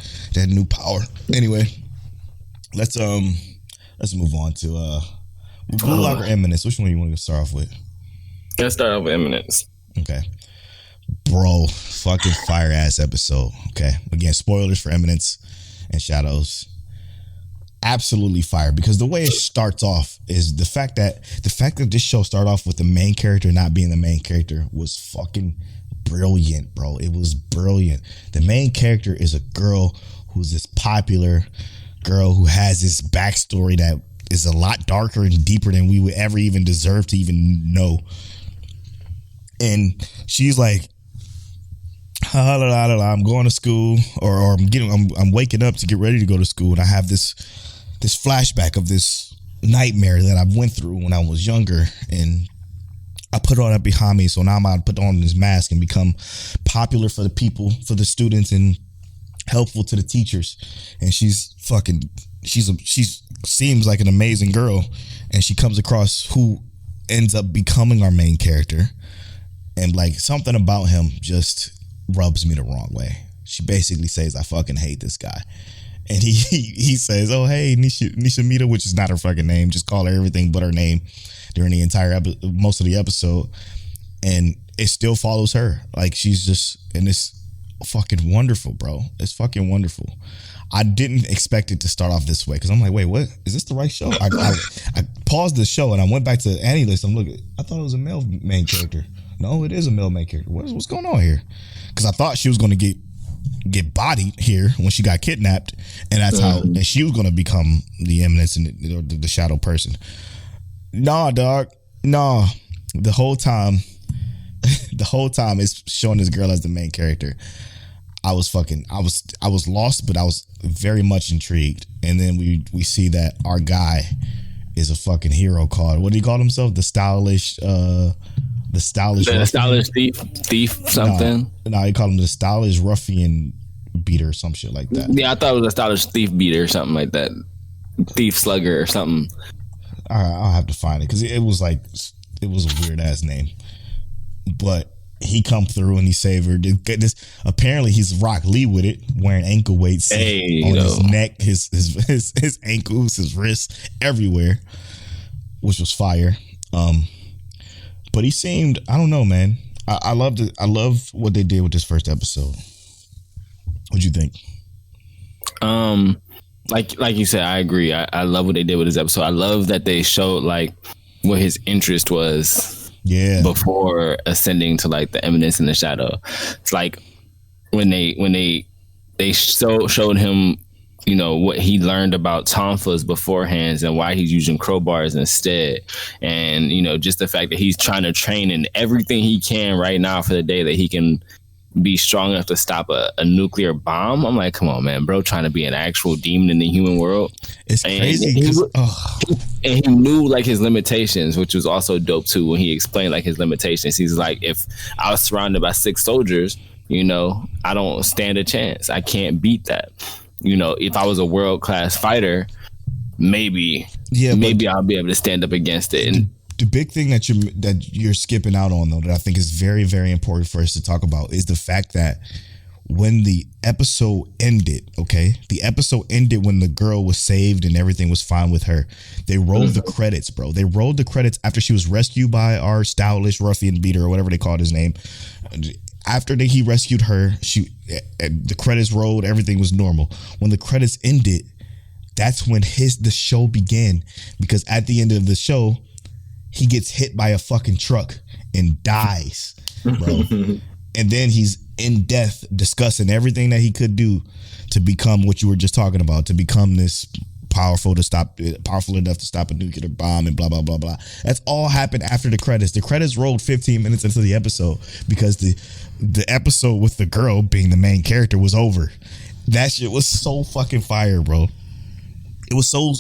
new power. Anyway, let's move on to Blue Lock or Eminence. Which one you want to start off with? Let's start off with Eminence. Okay. Bro, fucking fire ass episode. Okay. Again, spoilers for Eminence and Shadows. Absolutely fire, because the way it starts off is the fact that this show started off with the main character not being the main character was fucking brilliant, bro. It was brilliant. The main character is a girl who's this popular girl who has this backstory that is a lot darker and deeper than we would ever even deserve to even know. And she's like, I'm going to school, or I'm waking up to get ready to go to school, and I have this flashback of this nightmare that I went through when I was younger, and I put all that behind me. So now I'm about to put on this mask and become popular for the people, for the students, and helpful to the teachers. And she seems like an amazing girl, and she comes across who ends up becoming our main character, and like something about him just rubs me the wrong way. She basically says, I fucking hate this guy. And he says, oh, hey, Nishimita, which is not her fucking name. Just call her everything but her name during the entire most of the episode. And it still follows her. Like, she's just, and it's fucking wonderful, bro. It's fucking wonderful. I didn't expect it to start off this way, because I'm like, wait, what? Is this the right show? I paused the show and I went back to Annie List. I'm looking, I thought it was a male main character. No, it is a male main character. What's going on here? Because I thought she was going to get bodied here when she got kidnapped, and that's how, and she was going to become the Eminence and the shadow person. Nah, dog. Nah. The whole time it's showing this girl as the main character. I was lost, but I was very much intrigued. And then we see that our guy is a fucking hero called, what do you call himself? The stylish thief something. No, he called him the stylish ruffian beater or some shit like that. Yeah, I thought it was a stylish thief beater or something like that. Thief slugger or something. All right, I'll have to find it, because it was a weird ass name. But he come through and he saved her. This apparently he's Rock Lee with it, wearing ankle weights on his neck, his ankles, his wrists, everywhere, which was fire. But he seemed, I don't know, man. I loved it. I love what they did with this first episode. What'd you think? Like you said, I agree. I love what they did with this episode. I love that they showed like what his interest was. Yeah. Before ascending to like the Eminence in the Shadow. It's like when they showed him, you know, what he learned about tonfas beforehand and why he's using crowbars instead. And, you know, just the fact that he's trying to train in everything he can right now for the day that he can be strong enough to stop a nuclear bomb. I'm like, come on, man, bro, trying to be an actual demon in the human world. It's crazy. And he knew like his limitations, which was also dope too. When he explained like his limitations, he's like, if I was surrounded by 6 soldiers, you know, I don't stand a chance. I can't beat that. You know, if I was a world-class fighter, maybe I'll be able to stand up against it. And the big thing that you're skipping out on, though, that I think is very, very important for us to talk about is the fact that when the episode ended, the episode ended when the girl was saved and everything was fine with her. They rolled the credits, bro. They rolled the credits after she was rescued by our stylish ruffian beater or whatever they called his name. After he rescued her, the credits rolled. Everything was normal. When the credits ended, that's when the show began, because at the end of the show, he gets hit by a fucking truck and dies, bro. And then he's in death discussing everything that he could do to become what you were just talking about, to become this powerful enough to stop a nuclear bomb and blah, blah, blah, blah. That's all happened after the credits. The credits rolled 15 minutes into the episode because the episode with the girl being the main character was over. That shit was so fucking fire, bro. It was so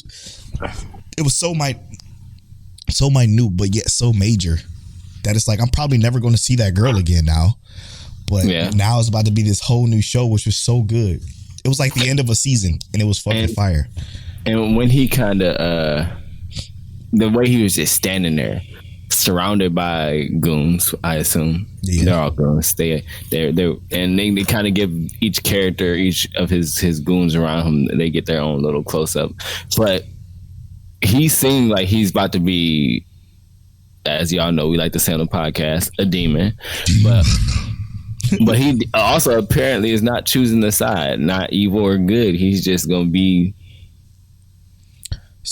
minute, but yet so major that it's like, I'm probably never going to see that girl again now. But now it's about to be this whole new show, which was so good. It was like the end of a season, and it was fucking fire. And when he kind of, the way he was just standing there, surrounded by goons, I assume. Yeah. They're all goons. They're and they kind of give each character, each of his goons around him, they get their own little close up. But he seemed like he's about to be, as y'all know, we like to say on the podcast, a demon. But he also apparently is not choosing the side, not evil or good. He's just going to be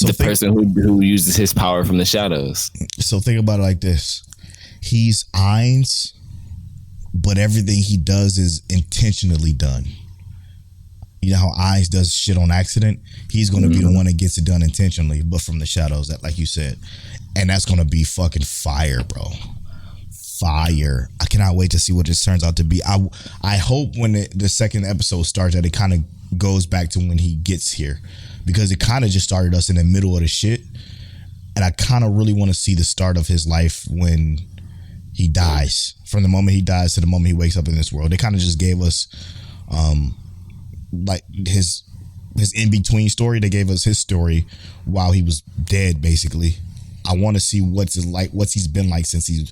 the person who uses his power from the shadows. So think about it like this. He's Ainz, but everything he does is intentionally done. You know how Ainz does shit on accident? He's going to be the one that gets it done intentionally, but from the shadows, that, like you said. And that's going to be fucking fire, bro. Fire. I cannot wait to see what this turns out to be. I hope when the second episode starts that it kind of goes back to when he gets here, because it kind of just started us in the middle of the shit, and I kind of really want to see the start of his life when he dies, from the moment he dies to the moment he wakes up in this world. They kind of just gave us like his in-between story. They gave us his story while he was dead, basically. I want to see what's he's been like since he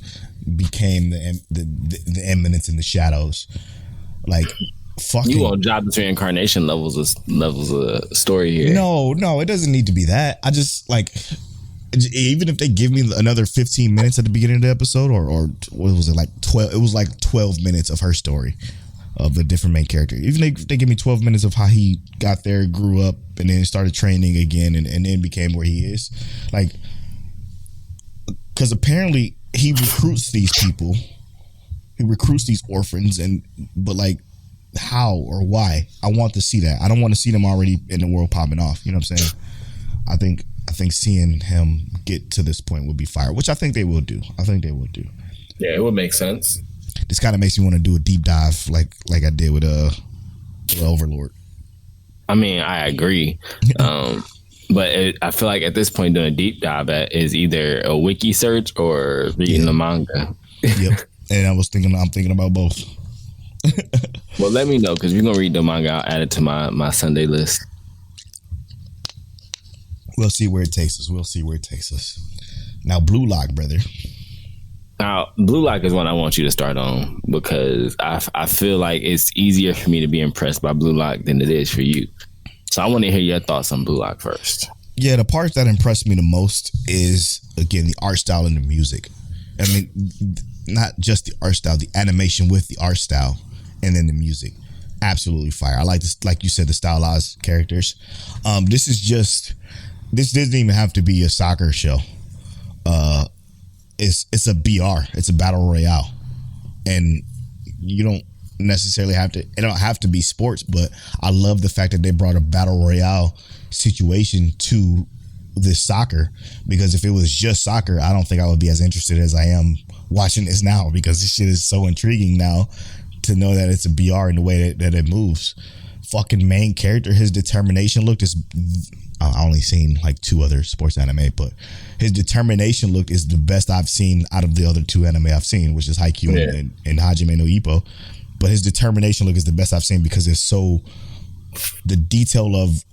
became the Eminence in the Shadows. Like, fucking, you on job to reincarnation levels of story here. No, it doesn't need to be that. I just, like, even if they give me another 15 minutes at the beginning of the episode, or what was it, like 12? It was like 12 minutes of her story, of a different main character. Even if they give me 12 minutes of how he got there, grew up, and then started training again, and then became where he is. Like, because apparently he recruits these people, he recruits these orphans, but like, how or why? I want to see that. I don't want to see them already in the world popping off. You know what I'm saying? I think seeing him get to this point would be fire, which I think they will do. Yeah, it would make sense. This kind of makes me want to do a deep dive, like I did with Overlord. I mean, I agree. But I feel like at this point, doing a deep dive is either a wiki search or reading the manga. Yep. And I'm thinking about both. Well, let me know, because if you're going to read the manga, I'll add it to my Sunday list. We'll see where it takes us. Now, Blue Lock, brother. Now, Blue Lock is one I want you to start on because I feel like it's easier for me to be impressed by Blue Lock than it is for you. So I want to hear your thoughts on Blue Lock first. Yeah, the part that impressed me the most is, again, the art style and the music. I mean, not just the art style, the animation with the art style, and then the music. Absolutely fire. I like this, like you said, the stylized characters. This doesn't even have to be a soccer show. It's a BR. It's a battle royale, and you don't necessarily have to. It don't have to be sports, but I love the fact that they brought a battle royale situation to this soccer, because if it was just soccer, I don't think I would be as interested as I am watching this now, because this shit is so intriguing now to know that it's a BR in the way that it moves. Fucking main character, his determination look is. I only seen like 2 other sports anime, but his determination look is the best I've seen out of the other 2 anime I've seen, which is Haikyuu and Hajime no Ippo. But his determination look is the best I've seen because it's so, the detail of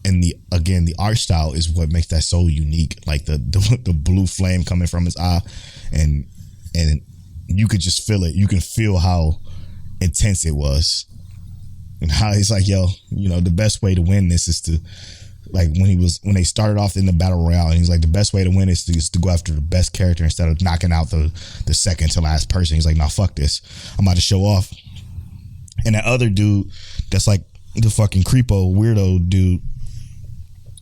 and the art style is what makes that so unique. Like the blue flame coming from his eye, and you could just feel it. You can feel how intense it was, and how he's like, yo, the best way to win this is to, like, when they started off in the battle royale, and he's like, the best way to win is to go after the best character instead of knocking out the second to last person. He's like, nah, fuck this. I'm about to show off. And that other dude, that's like the fucking creepo weirdo dude,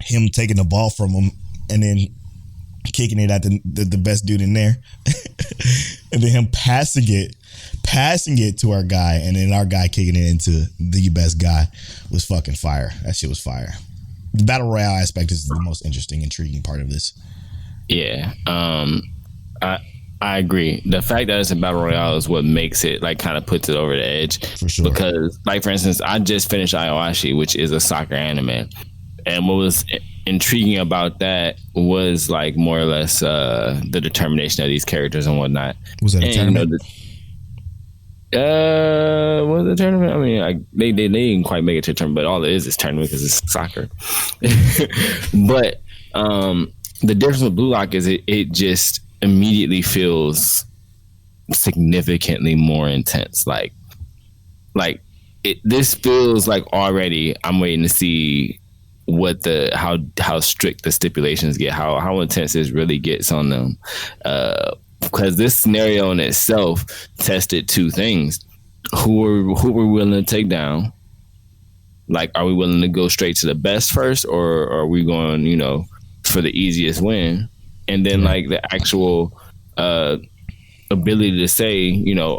him taking the ball from him and then kicking it at the best dude in there, and then him passing it to our guy, and then our guy kicking it into the best guy was fucking fire. That shit was fire. The battle royale aspect is the most interesting, intriguing part of this. Yeah, I agree. The fact that it's a battle royale is what makes it, like, kind of puts it over the edge. For sure. Because, like, for instance, I just finished Aoashi, which is a soccer anime, and what was intriguing about that was, like, more or less the determination of these characters and whatnot. Was that a tournament? Was it a tournament? I mean, they didn't quite make it to a tournament, but all it is tournament because it's soccer. But the difference with Blue Lock is it just immediately feels significantly more intense. Like this feels like already I'm waiting to see what how strict the stipulations get, how intense this really gets on them. Because this scenario in itself tested 2 things: who we're willing to take down. Like, are we willing to go straight to the best first, or are we going, for the easiest win? And then, like, the actual ability to say,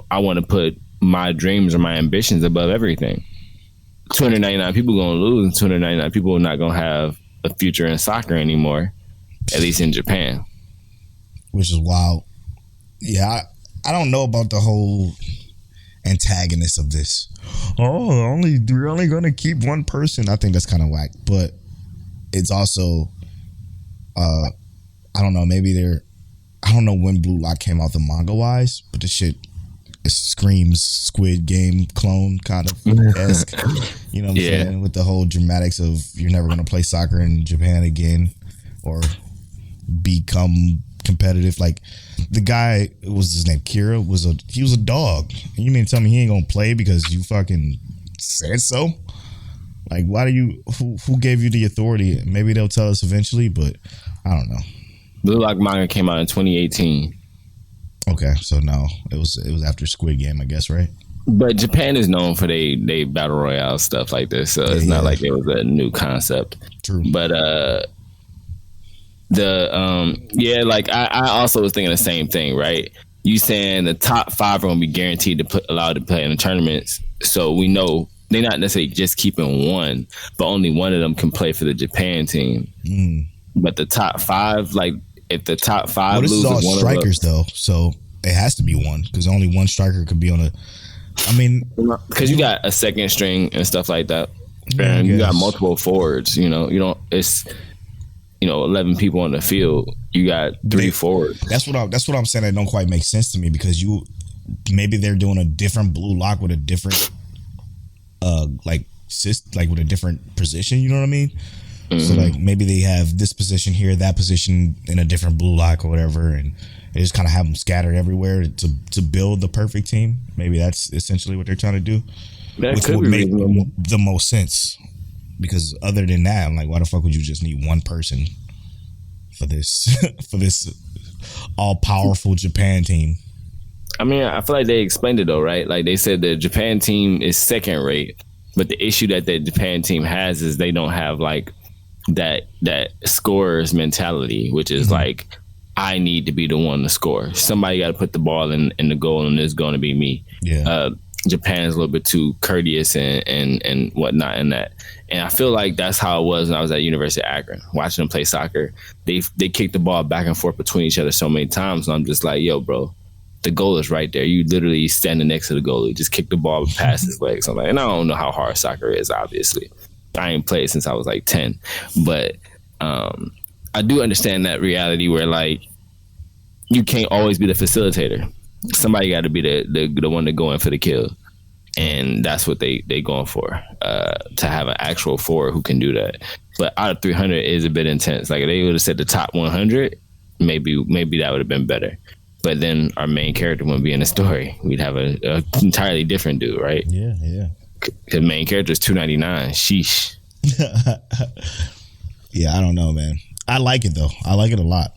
I want to put my dreams or my ambitions above everything. 299 people going to lose, and 299 people are not going to have a future in soccer anymore, at least in Japan. Which is wild. Yeah, I don't know about the whole antagonist of this. Oh, we're only going to keep one person. I think that's kind of whack. But it's also, I don't know, I don't know when Blue Lock came out the manga wise, but the shit, it screams Squid Game clone kind of esque. You know what I'm saying? With the whole dramatics of you're never going to play soccer in Japan again or become competitive. Like, the guy, what was his name? Kira he was a dog. And you mean to tell me he ain't gonna play because you fucking said so? Like, why do you? Who gave you the authority? Maybe they'll tell us eventually, but I don't know. Blue Lock manga came out in 2018. Okay, so no, it was after Squid Game, I guess, right? But Japan is known for they battle royale stuff like this, so it's not like it was a new concept. True, but like I also was thinking the same thing, right? You saying the top 5 are gonna be guaranteed to allowed to play in the tournaments, so we know they're not necessarily just keeping one, but only one of them can play for the Japan team. But the top 5, like, if the top 5 loses, this is all strikers though, so it has to be one because only one striker could be on a. I mean, because you got a second string and stuff like that, and you got multiple forwards. You don't. It's 11 people on the field. You got 3 forwards. That's what I'm saying. That don't quite make sense to me because maybe they're doing a different Blue Lock with a different like with a different position. You know what I mean? So like maybe they have this position here, that position in a different blue lock or whatever, and they just kind of have them scattered everywhere to build the perfect team. Maybe that's essentially what they're trying to do, which would make the most sense. Because other than that, I'm like, why the fuck would you just need one person for this for this all powerful Japan team? I mean, I feel like they explained it though, right? Like they said the Japan team is second rate, but the issue that the Japan team has is they don't have like that scorer's mentality, which is like, I need to be the one to score. Somebody got to put the ball in the goal, and it's going to be me. Yeah. Japan's a little bit too courteous and whatnot in that. And I feel like that's how it was when I was at University of Akron, watching them play soccer. They kicked the ball back and forth between each other so many times. And I'm just like, yo, bro, the goal is right there. You literally standing next to the goalie, just kick the ball past his legs. I'm like, and I don't know how hard soccer is, obviously. I ain't played since I was like 10. But I do understand that reality where like you can't always be the facilitator. Somebody got to be the one to go in for the kill. And that's what they going for, to have an actual forward who can do that. But out of 300 is a bit intense. Like if they would have said the top 100, maybe that would have been better. But then our main character wouldn't be in the story. We'd have a entirely different dude, right? Yeah, yeah. The main character is $2.99. Sheesh. Yeah, I don't know, man. I like it though. I like it a lot.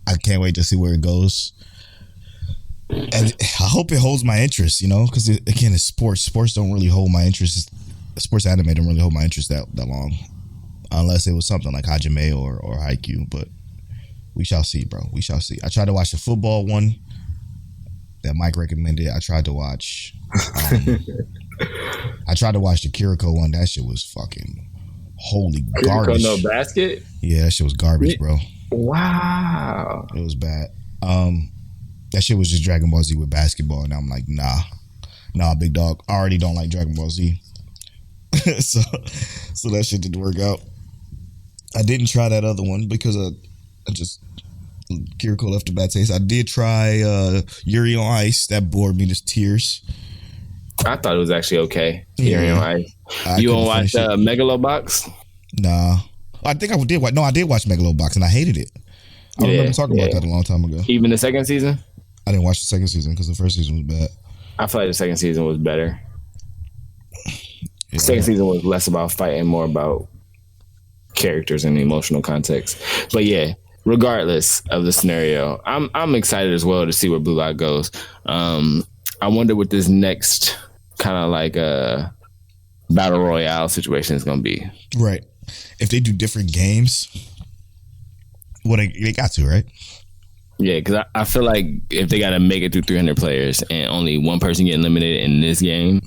I can't wait to see where it goes. And I hope it holds my interest, you know, because again, it's sports. Sports don't really hold my interest. Sports anime don't really hold my interest that long, unless it was something like Hajime or Haikyuu. But we shall see, bro. We shall see. I tried to watch the football one that Mike recommended. I tried to watch. I tried to watch the Kiriko one. That shit was fucking holy garbage. Kiriko no Basket? Yeah, that shit was garbage, bro. Wow. It was bad. That shit was just Dragon Ball Z with basketball, and I'm like, nah, big dog. I already don't like Dragon Ball Z, so that shit didn't work out. I didn't try that other one because I just Kiriko left a bad taste. I did try Yuri on Ice. That bored me to tears. I thought it was actually okay. Yuri on Ice. You want to watch Megalobox? Nah, I think I did watch. No, I did watch Megalobox, and I hated it. I remember talking about that a long time ago. Even the second season? I didn't watch the second season because the first season was bad. I feel like the second season was better. The second season was less about fighting, more about characters and emotional context. But yeah, regardless of the scenario, I'm excited as well to see where Blue Lock goes. I wonder what this next kind of like battle royale situation is going to be. Right. If they do different games, well, they got to, right? Yeah, because I feel like if they got to make it through 300 players and only one person getting eliminated in this game,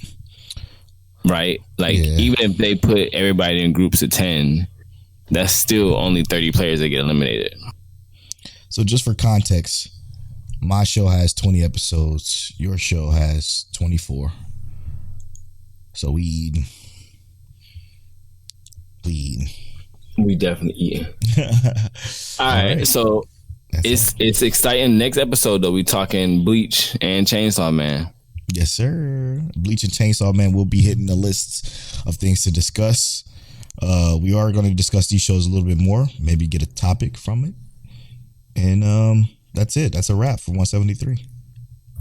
right? Like, even if they put everybody in groups of 10, that's still only 30 players that get eliminated. So just for context, my show has 20 episodes. Your show has 24. So we definitely eating. All right, so it's exciting. Next episode though, we talking Bleach and Chainsaw Man. Yes, sir. Bleach and Chainsaw Man will be hitting the lists of things to discuss. We are going to discuss these shows a little bit more. Maybe get a topic from it, and that's it. That's a wrap for 173.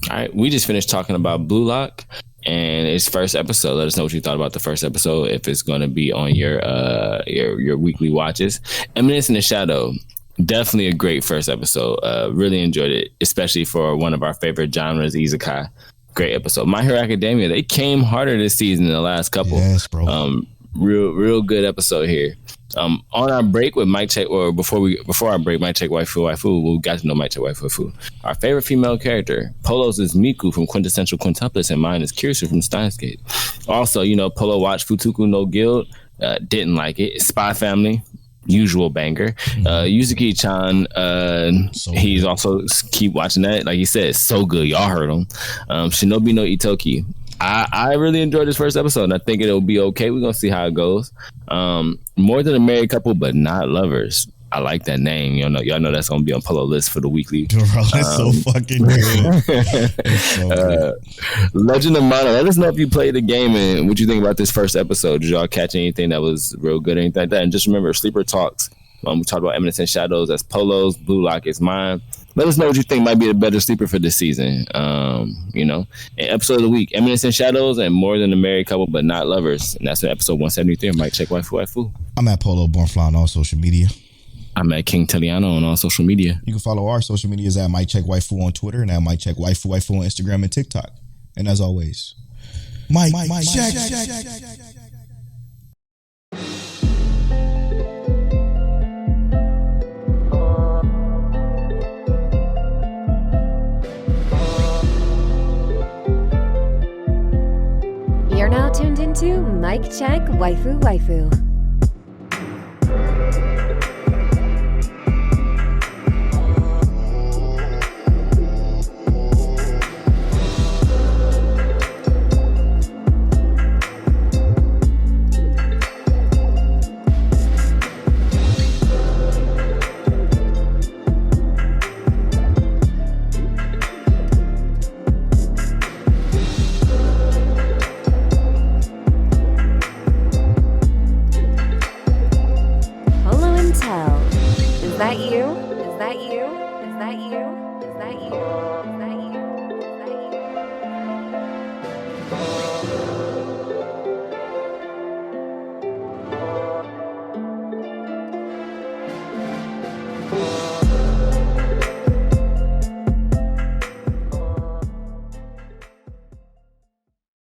All right, we just finished talking about Blue Lock and its first episode. Let us know what you thought about the first episode, if it's going to be on your weekly watches. Eminence in the Shadow, definitely a great first episode. Really enjoyed it, especially for one of our favorite genres, isekai. Great episode. My Hero Academia, they came harder this season than the last couple. Yes, bro. Real good episode here. On our break with Mike Check, or before our break, Mike Check Waifu, we got to know Mike Check Waifu. Our favorite female character, Polows, is Miku from Quintessential Quintuplets, and mine is Kirsten from Steins Gate. Also, Polo watched Futuku no Guild, didn't like it. Spy Family, usual banger. Yuzuki-chan, he's also keep watching that. Like he said, so good. Y'all heard him. Shinobi no Itoki. I really enjoyed this first episode, and I think it'll be okay. We're gonna see how it goes. More than a married couple, but not lovers. I like that name. Y'all know that's gonna be on Polows list for the weekly. Bro, it's so fucking good. It's so good. Legend of Mana. Let us know if you played the game and what you think about this first episode. Did y'all catch anything that was real good, anything like that? And just remember, Sleeper Talks. We talked about Eminence and Shadows. That's Polows. Blue Lock is mine. Let us know what you think might be a better sleeper for this season. And episode of the week: Eminence and Shadows, and More Than a Married Couple But Not Lovers. And that's in episode 173. Mike check waifu. I'm at Polo Born Fly on all social media. I'm at King Telliano on all social media. You can follow our social medias at Mike Check Waifu on Twitter and at Mike Check Waifu on Instagram and TikTok. And as always, Mike check. You're now tuned into Mic Check Waifu. Telle. Is that you? Is that you? Is that you? Is that you? Is that you?